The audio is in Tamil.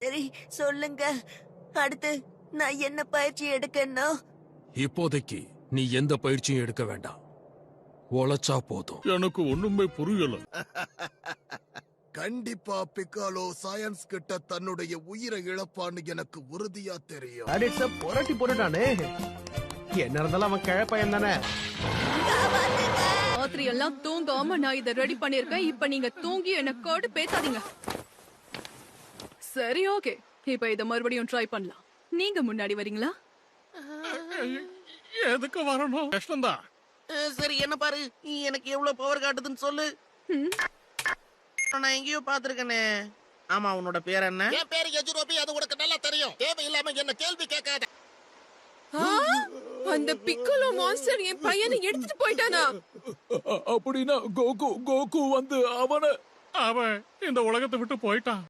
சரி சொல்லுங்க. அடுத்து நான் என்ன பயிற்சி எடுக்கணும்? இப்போதைக்கு நீ எந்த பயிற்சியும் எடுக்க வேண்டாம். உழைச்சா போதும். எனக்கு ஒண்ணுமே புரியல. கண்டிப்பா பிக்காலோ சயின்ஸ் கிட்ட தன்னுடைய உயிரை இழப்பான்னு எனக்கு உறுதியா தெரியும். புரட்டி போட்டுட்டானே. என்ன இருந்தாலும் அவன் கிழப்பையன் தானே. ராத்திரி எல்லாம் தூங்காம நான் இதை ரெடி பண்ணிருக்கேன். இப்ப நீங்க தூங்கி என்ன கோடு பேசாதீங்க. சரி, ஓகே. இப்ப இத மறுபடியும் ட்ரை பண்ணலாம். நீங்க முன்னாடி வரீங்களா? எதுக்கு வரணும்? கஷ்டம்தான். சரி, என்ன பாரு, எனக்கு எவ்வளவு பவர் காட்டுதுன்னு சொல்லு. நான் எங்கேயோ பாத்துருக்கேனே. ஆமா, உன்னோட பேர் என்ன? என் பேரு எஜுரோபி, அது உனக்கு நல்லா தெரியும். தேவையில்லாம என்ன கேள்வி கேட்காத. அந்த பிக்கோலோ மான்ஸ்டர் என் பையனை எடுத்துட்டு போயிட்டானா? அப்படின்னா கோகு வந்து அவனை அவன் இந்த உலகத்தை விட்டு போயிட்டான்.